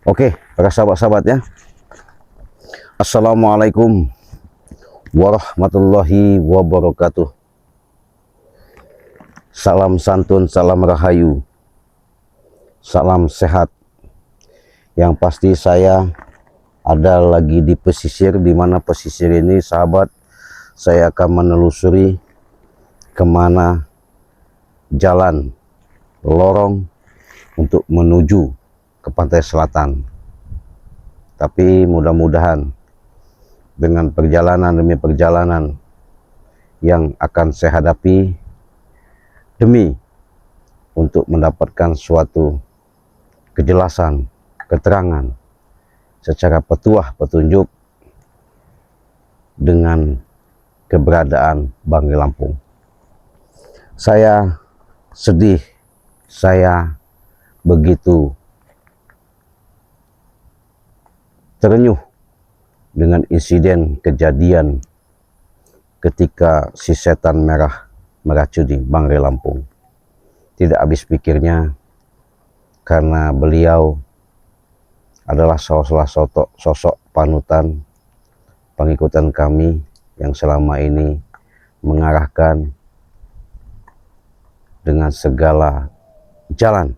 Oke, para sahabat-sahabat ya. Assalamualaikum warahmatullahi wabarakatuh. Salam santun, salam rahayu, salam sehat. Yang pasti saya ada lagi di pesisir, di mana pesisir ini sahabat, saya akan menelusuri kemana jalan lorong untuk menuju ke pantai selatan. Tapi mudah-mudahan dengan perjalanan demi perjalanan yang akan saya hadapi, demi untuk mendapatkan suatu kejelasan, keterangan secara petuah petunjuk dengan keberadaan Banggai Lampung. Saya sedih, saya begitu terenyuh dengan insiden kejadian ketika si setan merah meracuni Banggai Lampung. Tidak habis pikirnya karena beliau adalah salah sosok panutan pengikutan kami yang selama ini mengarahkan dengan segala jalan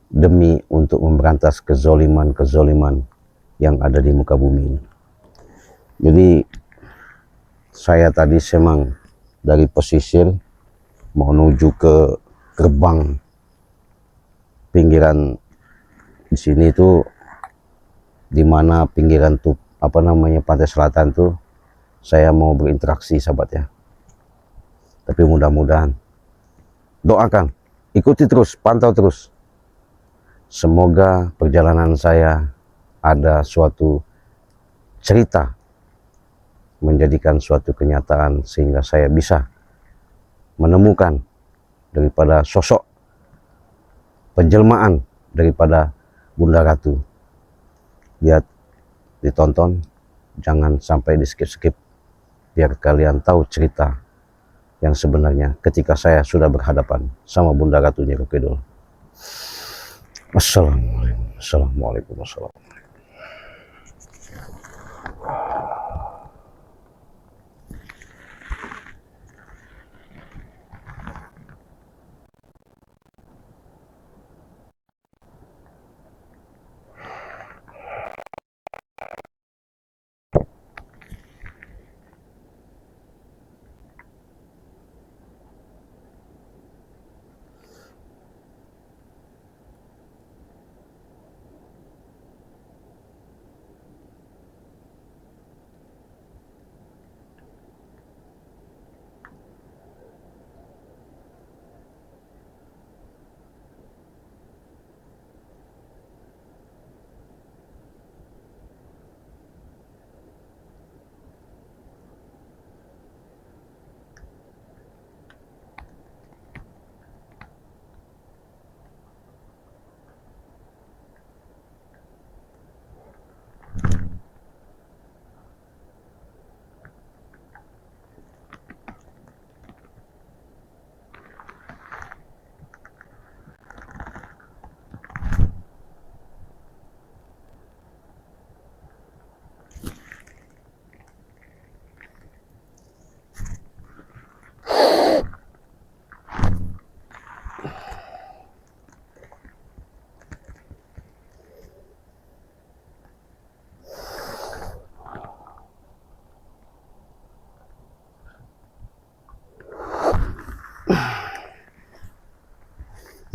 demi untuk memberantas kezoliman yang ada di muka bumi ini. Jadi saya tadi semang dari pesisir menuju ke gerbang pinggiran di sini tuh, dimana pinggiran tuh pantai selatan tuh, saya mau berinteraksi sahabat ya. Tapi mudah-mudahan, doakan, ikuti terus, pantau terus. Semoga perjalanan saya ada suatu cerita menjadikan suatu kenyataan sehingga saya bisa menemukan daripada sosok penjelmaan daripada Bunda Ratu. Lihat, ditonton, jangan sampai di skip-skip, biar kalian tahu cerita yang sebenarnya ketika saya sudah berhadapan sama Bunda Ratu Nyiro Kidul. Assalamualaikum.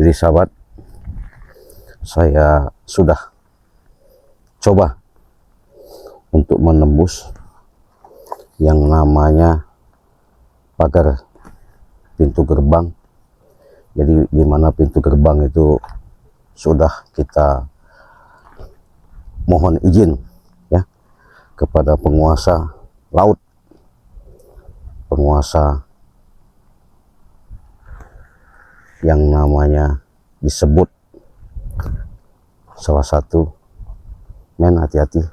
Jadi sahabat, saya sudah coba untuk menembus yang namanya pagar pintu gerbang. Jadi di mana pintu gerbang itu sudah kita mohon izin ya kepada penguasa laut, penguasa yang namanya disebut salah satu, men, hati-hati,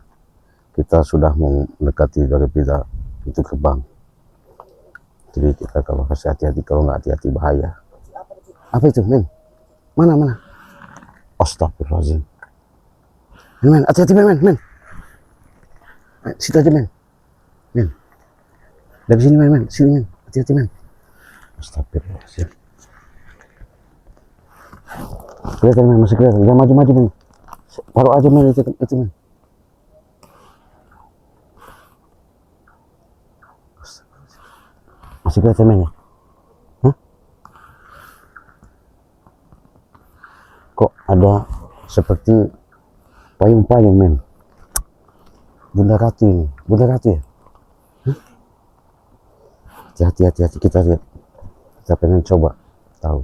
kita sudah mendekati dari pintu gerbang. Jadi kita kalau kasih hati-hati, kalau nggak hati-hati bahaya. Apa itu, men? Mana? Astagfirullah. Astagfirullahaladzim. Men, hati-hati men. Situ aja men. Dari sini men, sini men, hati-hati men. Astagfirullahaladzim. Kelihatan men, masih kelihatan. Jangan maju men. Taruh aja men, itu men. Masih kelihatan men ya? Hah? Kok ada seperti payung-payung men? Bunda Ratu ini, Bunda Ratu ya? Hati-hati kita lihat. Kita pengen coba tahu.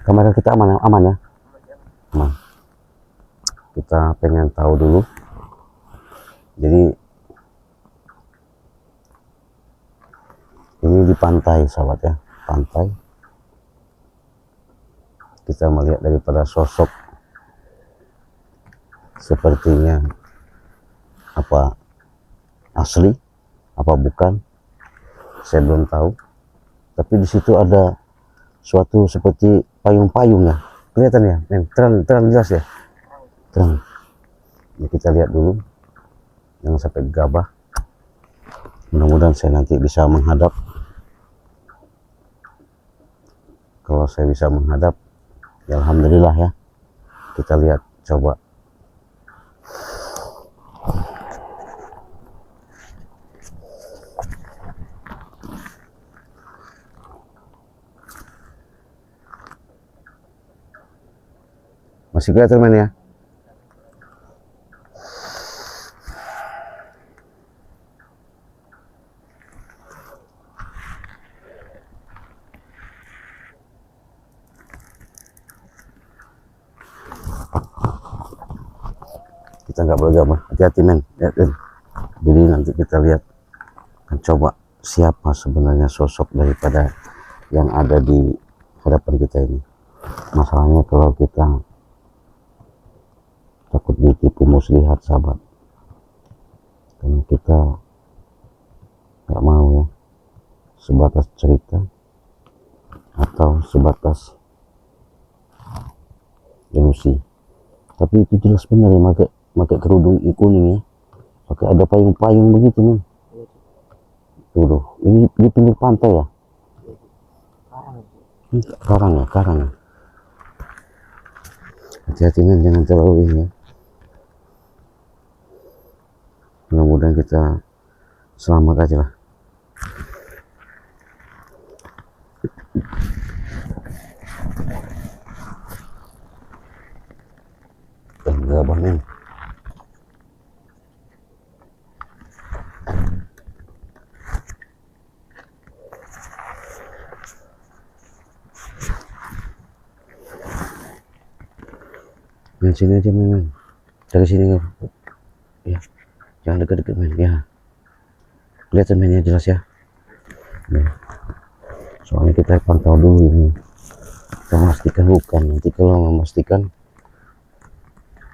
Kamera kita aman ya? Aman. Kita pengen tahu dulu. Jadi ini di pantai sahabat ya, pantai. Kita melihat daripada sosok sepertinya apa asli apa bukan, saya belum tahu. Tapi di situ ada suatu seperti payung-payung ya, kelihatan ya men, terang jelas ya, terang. Ini kita lihat dulu, jangan sampai gegabah. Mudah-mudahan saya nanti bisa menghadap. Kalau saya bisa menghadap ya alhamdulillah ya. Kita lihat coba. Masih kelihatan men ya? Kita nggak boleh gambar, hati-hati men. Jadi nanti kita lihat, coba siapa sebenarnya sosok daripada yang ada di hadapan kita ini. Masalahnya kalau kita takut ditipu muslihat sahabat, karena kita nggak mau ya sebatas cerita atau sebatas ilusi. Tapi itu jelas benar ya, pakai kerudung kuning ya, pakai ada payung-payung begitu nih. Tuh, ini di pinggir pantai ya, karang ya. Hati-hati men, jangan terlalu ini ya. Mudah-mudahan kita selamat aja lah. Enggak men. Men sini aja men. Dari sini ya. Jangan dekat-dekat men ya. Kelihatan men ya, jelas ya. Soalnya kita pantau dulu ini. Kita memastikan bukan. Nanti kalau memastikan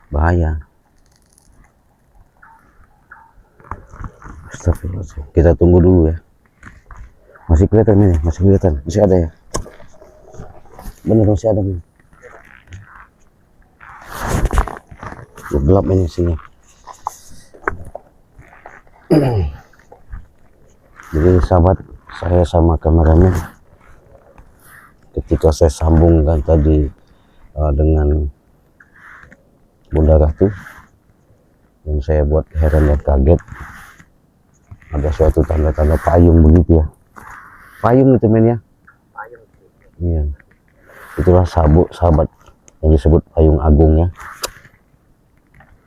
bahaya. Astagfirullahaladzim. Kita tunggu dulu ya. Masih kelihatan men, masih kelihatan, masih ada ya. Bener masih ada men. Gelap ini sini. Jadi sahabat, saya sama kameramen ketika saya sambungkan tadi dengan Bunda Ratu, yang saya buat heran dan kaget, ada suatu tanda-tanda payung begitu ya. Payung itu men ya. Iya. Itulah sahabat yang disebut payung agung ya,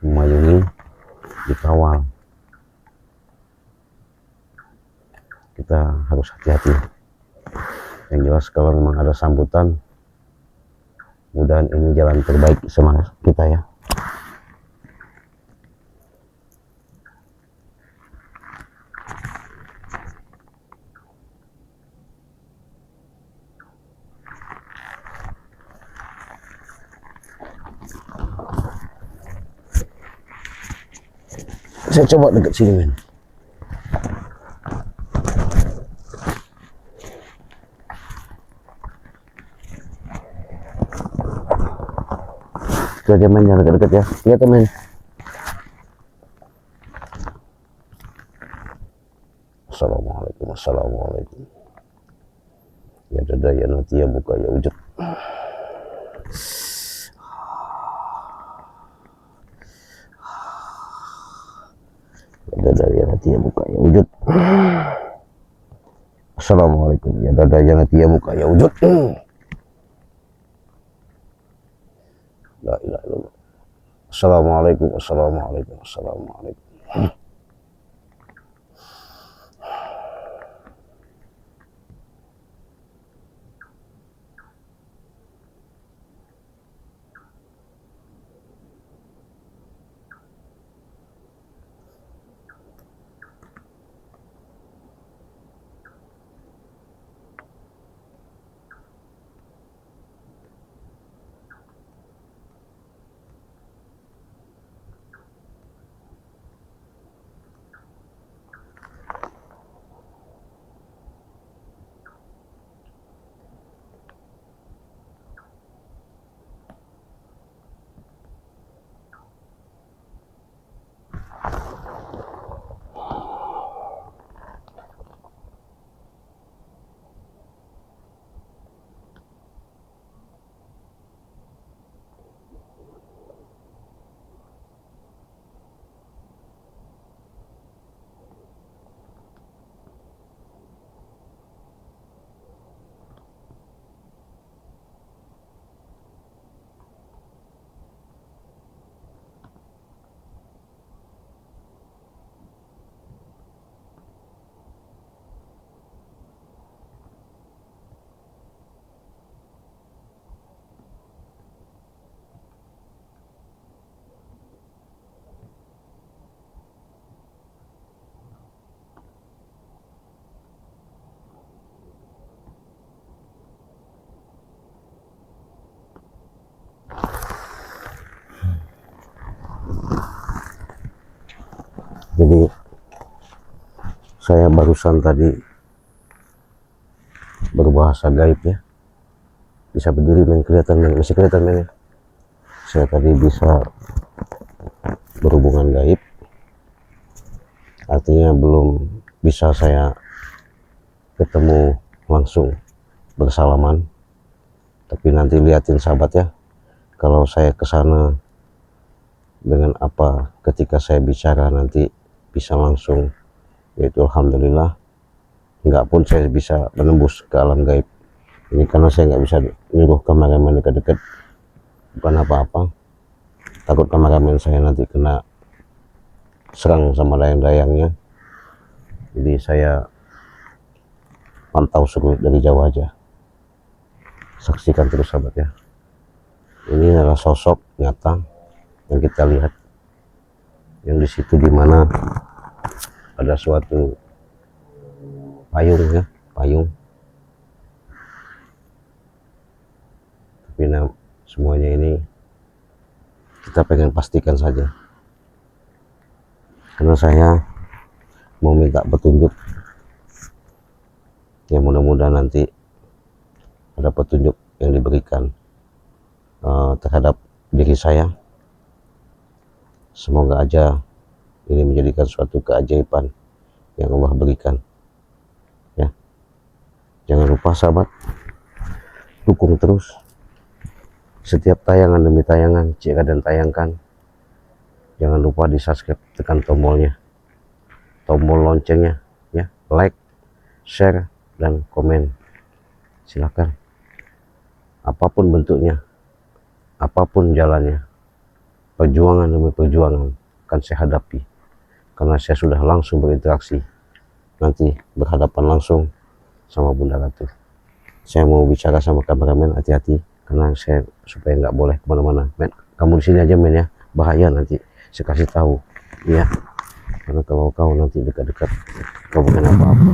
memayungi, dikawal. Kita harus hati-hati. Yang jelas kalau memang ada sambutan, mudahan ini jalan terbaik sama kita ya. Saya coba dekat sini men. Situ aja men, jangan dekat-dekat ya. Lihat men. Assalamualaikum, assalamualaikum. Ya dada ya nanti ya buka ya wujud. Ya dada ya nanti ya buka ya wujud. Assalamualaikum ya dada ya nanti ya buka ya wujud. La ilaha illallah. Assalamualaikum, assalamualaikum, assalamualaikum. Jadi saya barusan tadi berbahasa gaib ya, bisa berdiri men, kelihatan men, masih kelihatan men ya. Saya tadi bisa berhubungan gaib, artinya belum bisa saya ketemu langsung bersalaman, tapi nanti liatin sahabat ya, kalau saya kesana dengan apa ketika saya bicara nanti bisa langsung, yaitu alhamdulillah. Enggak pun saya bisa menembus ke alam gaib ini, karena saya nggak bisa nyuruh kameramen dekat-dekat, bukan apa-apa, takut kameramen saya nanti kena serang sama dayang-dayangnya. Jadi saya pantau seluruh dari jauh aja, saksikan terus sahabat ya. Ini adalah sosok nyata yang kita lihat, yang di situ dimana ada suatu payung ya, payung. Tapi semuanya ini kita pengen pastikan saja, karena saya mau minta petunjuk. Ya mudah-mudahan nanti ada petunjuk yang diberikan terhadap diri saya. Semoga aja ini menjadikan suatu keajaiban yang Allah berikan ya. Jangan lupa sahabat, dukung terus setiap tayangan demi tayangan jika dan tayangkan. Jangan lupa di subscribe, tekan tombolnya, tombol loncengnya ya, like, share, dan komen. Silakan, apapun bentuknya, apapun jalannya, perjuangan demi perjuangan akan saya hadapi, karena saya sudah langsung berinteraksi, nanti berhadapan langsung sama Bunda Ratu. Saya mau bicara sama kameramen, hati-hati, karena saya supaya nggak boleh kemana-mana. Men, kamu di sini aja men ya, bahaya nanti. Saya kasih tahu ya, karena kalau kau nanti dekat-dekat, kau bukan apa-apa,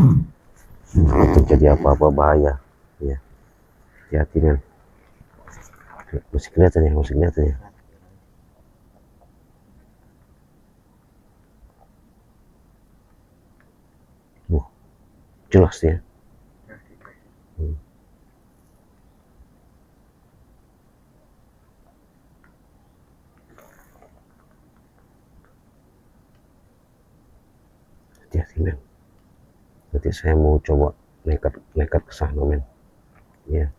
kalau terjadi apa-apa bahaya ya. Hati-hati men. Masih kelihatan ya, masih kelihatan ya. Jelas ya. hati-hati men. Nanti saya mau coba nekat ke sana men. Ya.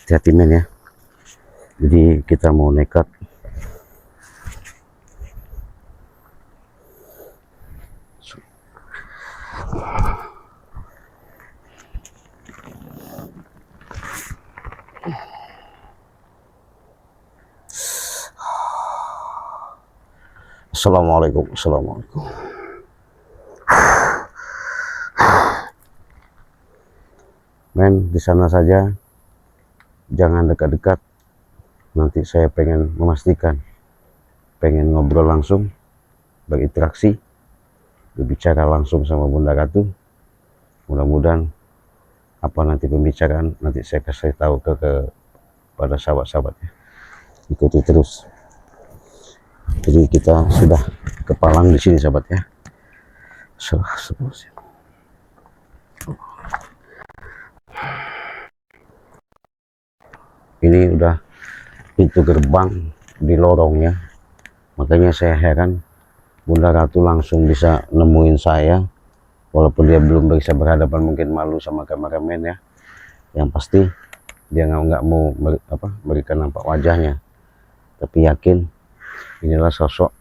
Hati-hati men ya. Jadi kita mau nekat. Assalamualaikum. Men, di sana saja, jangan dekat-dekat. Nanti saya pengen memastikan, pengen ngobrol langsung, berinteraksi, berbicara langsung sama Bunda Ratu. Mudah-mudahan apa nanti pembicaraan nanti saya kasih tahu pada sahabat-sahabatnya. Ikuti terus. Jadi kita sudah kepalang di sini sahabat ya. Ini udah pintu gerbang di lorong ya. Makanya saya heran Bunda Ratu langsung bisa nemuin saya, walaupun dia belum bisa berhadapan, mungkin malu sama kameramen ya. Yang pasti dia nggak mau berikan nampak wajahnya, tapi yakin inilah sosok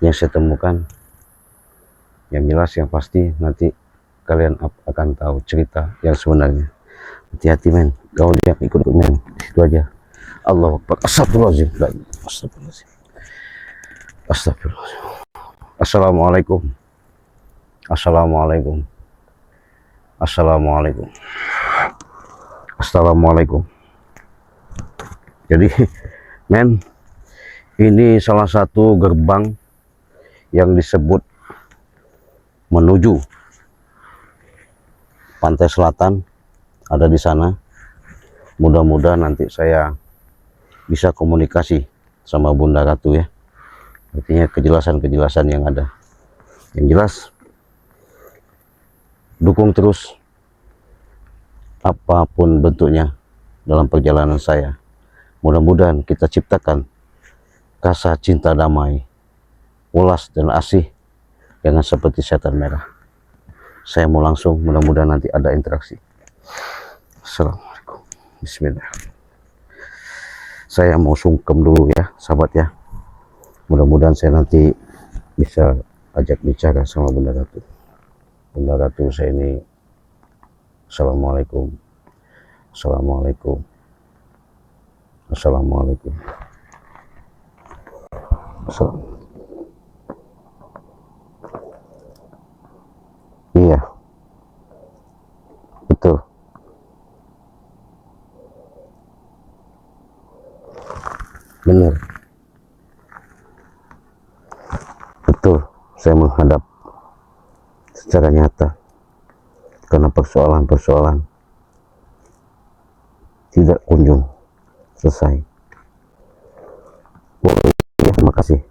yang saya temukan. Yang jelas yang pasti nanti kalian akan tahu cerita yang sebenarnya. Hati-hati men, kau lihat ikut men, situ aja. Allahu Akbar. Astagfirullahaladzim. Astagfirullahaladzim. Assalamualaikum. Jadi men, ini salah satu gerbang yang disebut menuju pantai selatan, ada di sana. Mudah-mudahan nanti saya bisa komunikasi sama Bunda Ratu ya. Artinya kejelasan yang ada. Yang jelas dukung terus apapun bentuknya dalam perjalanan saya. Mudah-mudahan kita ciptakan rasa cinta damai, ulas dan asih, jangan seperti setan merah. Saya mau langsung, mudah-mudahan nanti ada interaksi. Assalamualaikum. Bismillah. Saya mau sungkem dulu ya sahabat ya. Mudah-mudahan saya nanti bisa ajak bicara sama Bunda Ratu. Bunda Ratu saya ini, Assalamualaikum. Iya, betul. Benar. Betul, saya menghadap secara nyata karena persoalan-persoalan tidak kunjung selesai. Ya, terima kasih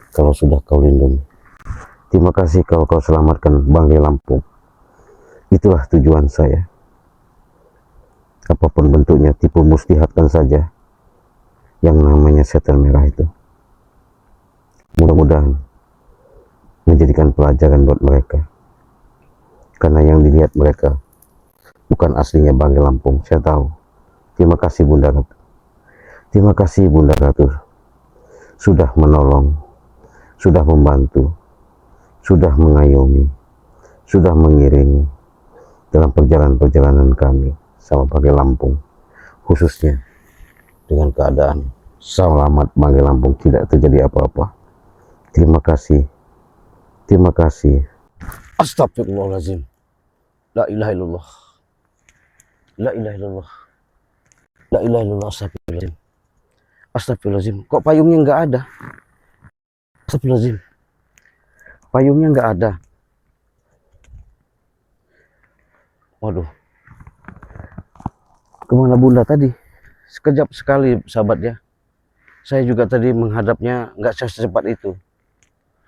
kalau sudah kau lindungi. Terima kasih kalau kau selamatkan Banggai Lampung. Itulah tujuan saya. Apapun bentuknya, tipu muslihatkan saja yang namanya setan merah itu. Mudah-mudahan menjadikan pelajaran buat mereka. Karena yang dilihat mereka bukan aslinya Banggai Lampung, saya tahu. Terima kasih Bunda Ratu. Terima kasih Bunda Ratu. Sudah menolong, sudah membantu, sudah mengayomi, sudah mengiringi dalam perjalanan kami sama Banggai Lampung, khususnya dengan keadaan selamat Banggai Lampung tidak terjadi apa-apa. Terima kasih. Terima kasih. Astagfirullahaladzim. La ilaha illallah. La ilaha illallah. La ilaha illallah. Astagfirullahaladzim. Astagfirullahaladzim. Kok payungnya nggak ada? Astagfirullahaladzim. Payungnya nggak ada. Waduh. Kemana Bunda tadi? Sekejap sekali sahabat ya. Saya juga tadi menghadapnya nggak secepat itu.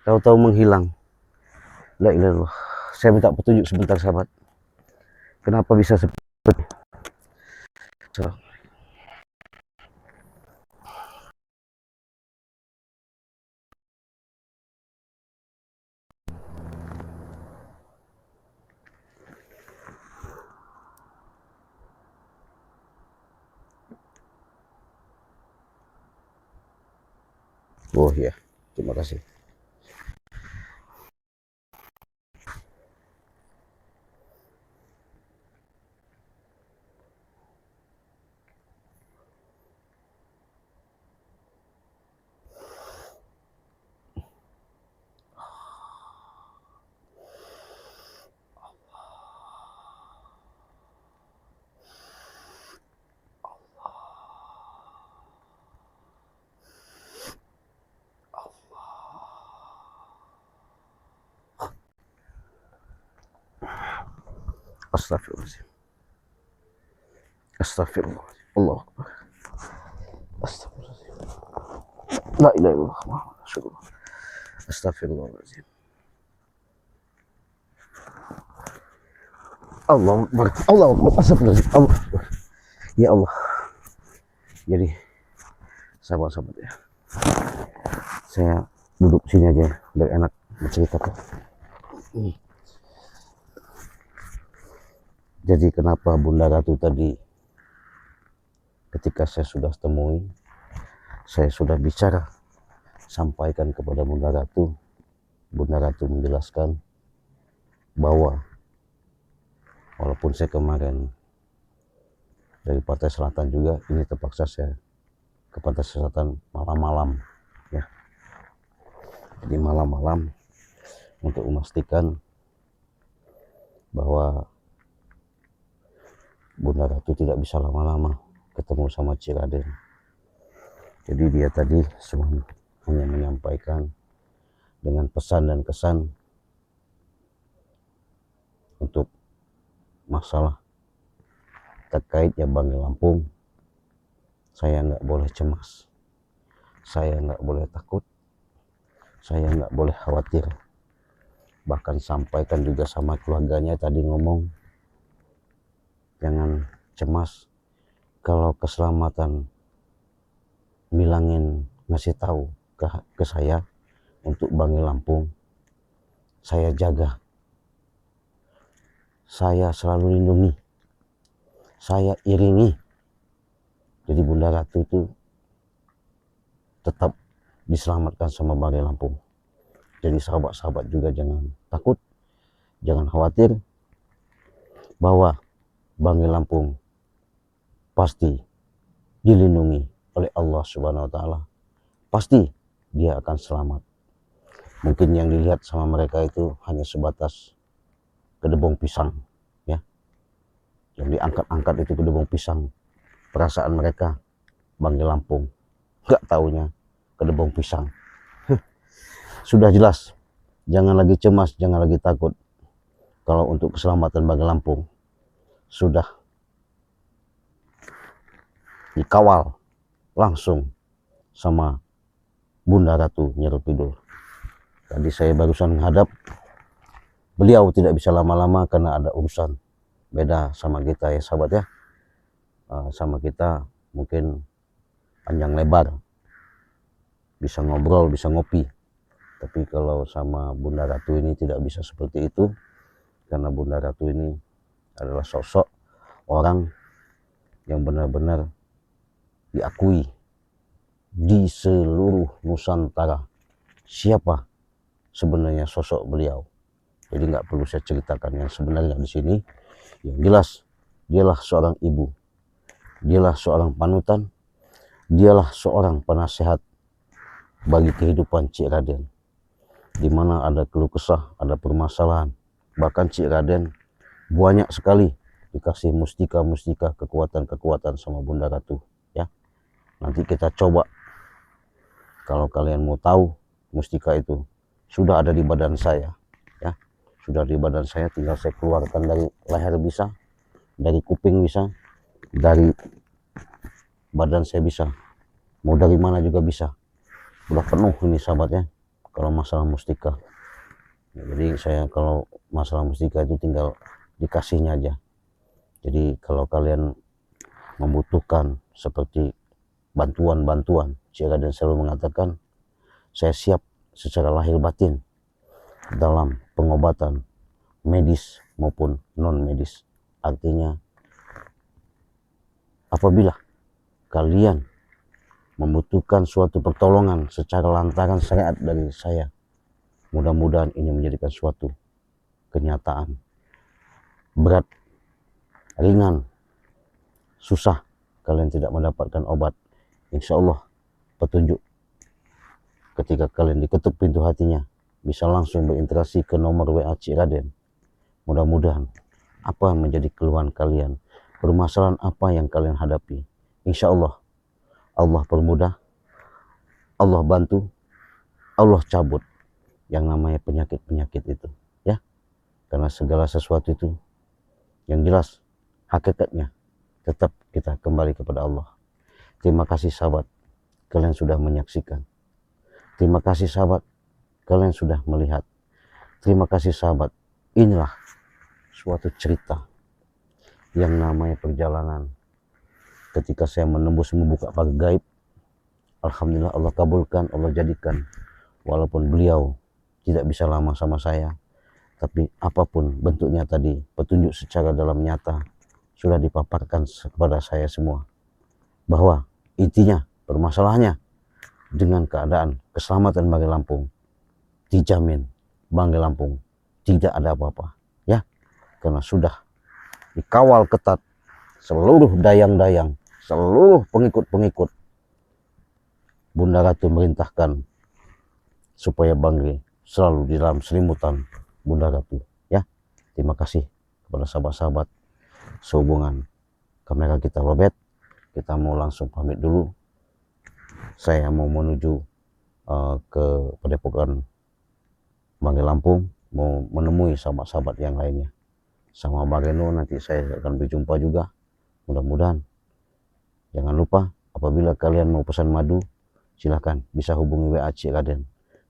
Tahu-tahu menghilang. La ilaha illallah. Saya minta petunjuk sebentar sahabat. Kenapa bisa seperti so. Oh ya, terima kasih. Astagfirullahaladzim. Astagfirullahaladzim. Allah Akbar. Astagfirullahaladzim. La ilaha illallah Muhammad Rasulullah. Astagfirullahaladzim. Allah Akbar. Allah Akbar. Astagfirullahaladzim. Allah Akbar. Ya Allah. Jadi sahabat-sahabat ya, saya duduk sini aja biar enak menceritakan. Jadi kenapa Bunda Ratu tadi ketika saya sudah temui, saya sudah bicara, sampaikan kepada Bunda Ratu. Bunda Ratu menjelaskan bahwa walaupun saya kemarin dari Pantai Selatan juga, ini terpaksa saya ke Pantai Selatan malam-malam ya. Jadi malam-malam untuk memastikan bahwa Bunda Ratu tidak bisa lama-lama ketemu sama Cik Raden. Jadi dia tadi cuma hanya menyampaikan dengan pesan dan kesan untuk masalah terkait ya Bangil Lampung. Saya nggak boleh cemas, saya nggak boleh takut, saya nggak boleh khawatir. Bahkan sampaikan juga sama keluarganya tadi ngomong, jangan cemas, kalau keselamatan bilangin, ngasih tahu ke saya untuk Bangil Lampung, saya jaga, saya selalu lindungi, saya iringi. Jadi Bunda Ratu itu tetap diselamatkan sama Bangil Lampung. Jadi sahabat-sahabat juga jangan takut, jangan khawatir, bahwa Bangil Lampung pasti dilindungi oleh Allah Subhanahu wa Ta'ala. Pasti dia akan selamat. Mungkin yang dilihat sama mereka itu hanya sebatas kedebong pisang ya, yang diangkat-angkat itu kedebong pisang. Perasaan mereka Bangil Lampung, nggak taunya kedebong pisang. Sudah jelas, jangan lagi cemas, jangan lagi takut. Kalau untuk keselamatan Bangil Lampung sudah dikawal langsung sama Bunda Ratu Nyi Kidul. Tadi saya barusan menghadap, beliau tidak bisa lama-lama karena ada urusan. Beda sama kita ya sahabat ya, sama kita mungkin panjang lebar, bisa ngobrol, bisa ngopi. Tapi kalau sama Bunda Ratu ini tidak bisa seperti itu, karena Bunda Ratu ini adalah sosok orang yang benar-benar diakui di seluruh Nusantara siapa sebenarnya sosok beliau. Jadi nggak perlu saya ceritakan yang sebenarnya di sini. Yang jelas dialah seorang ibu, dialah seorang panutan, dialah seorang penasehat bagi kehidupan Cik Raden. Di mana ada keluh kesah, ada permasalahan, bahkan Cik Raden banyak sekali dikasih mustika-mustika, kekuatan-kekuatan sama Bunda Ratu ya. Nanti kita coba, kalau kalian mau tahu, mustika itu sudah ada di badan saya ya, sudah di badan saya, tinggal saya keluarkan dari leher bisa, dari kuping bisa, dari badan saya bisa, mau dari mana juga bisa. Udah penuh ini sahabatnya kalau masalah mustika. Jadi saya kalau masalah mustika itu tinggal dikasihnya aja. Jadi kalau kalian membutuhkan seperti bantuan-bantuan, Cik Raden selalu mengatakan, saya siap secara lahir batin dalam pengobatan medis maupun non medis. Artinya apabila kalian membutuhkan suatu pertolongan secara lantaran syariat dari saya, mudah-mudahan ini menjadikan suatu kenyataan. Berat, ringan, susah, kalian tidak mendapatkan obat, insya Allah petunjuk ketika kalian diketuk pintu hatinya bisa langsung berinteraksi ke nomor WA Cik Raden. Mudah-mudahan apa yang menjadi keluhan kalian, permasalahan apa yang kalian hadapi, insya Allah Allah permudah, Allah bantu, Allah cabut yang namanya penyakit-penyakit itu, ya. Karena segala sesuatu itu yang jelas hakikatnya tetap kita kembali kepada Allah. Terima kasih sahabat, kalian sudah menyaksikan. Terima kasih sahabat, kalian sudah melihat. Terima kasih sahabat, inilah suatu cerita yang namanya perjalanan. Ketika saya menembus membuka pagar gaib, alhamdulillah Allah kabulkan, Allah jadikan. Walaupun beliau tidak bisa lama sama saya, tapi apapun bentuknya tadi, petunjuk secara dalam nyata sudah dipaparkan kepada saya semua. Bahwa intinya permasalahannya dengan keadaan keselamatan Banggai Lampung dijamin Banggai Lampung tidak ada apa-apa, ya, karena sudah dikawal ketat seluruh dayang-dayang, seluruh pengikut-pengikut. Bunda Ratu merintahkan supaya Banggai selalu di dalam selimutan Bunda Ratu, ya. Terima kasih kepada sahabat-sahabat. Sehubungan kamera kita lobet, kita mau langsung pamit dulu. Saya mau menuju ke Padepokan Banggai Lampung, mau menemui sahabat-sahabat yang lainnya. Sama Bang Reno nanti saya akan berjumpa juga. Mudah-mudahan. Jangan lupa apabila kalian mau pesan madu, silahkan bisa hubungi WA Cik Raden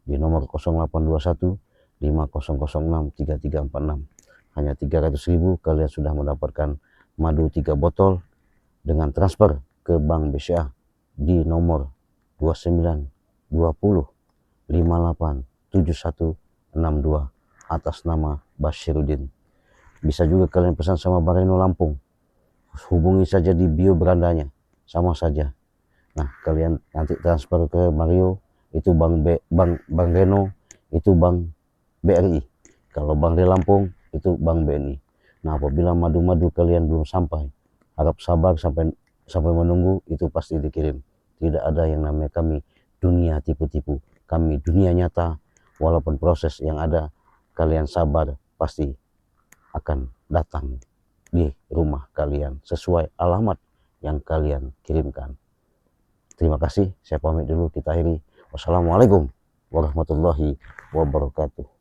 di nomor 0821 5006 3346. Hanya 300.000 kalian sudah mendapatkan madu 3 botol dengan transfer ke Bank BCA di nomor 29 20 58 7162 atas nama Bashiruddin. Bisa juga kalian pesan sama Bang Reno Lampung, hubungi saja di bio berandanya, sama saja. Nah, kalian nanti transfer ke Mario, itu Bang Reno, itu Bang BRI. Kalau Bang Reno Lampung, itu Bang BNI. Nah, apabila madu-madu kalian belum sampai, harap sabar sampai menunggu, itu pasti dikirim. Tidak ada yang namanya kami dunia tipu-tipu, kami dunia nyata. Walaupun proses yang ada, kalian sabar, pasti akan datang di rumah kalian sesuai alamat yang kalian kirimkan. Terima kasih, saya pamit dulu, kita akhiri. Wassalamualaikum warahmatullahi wabarakatuh.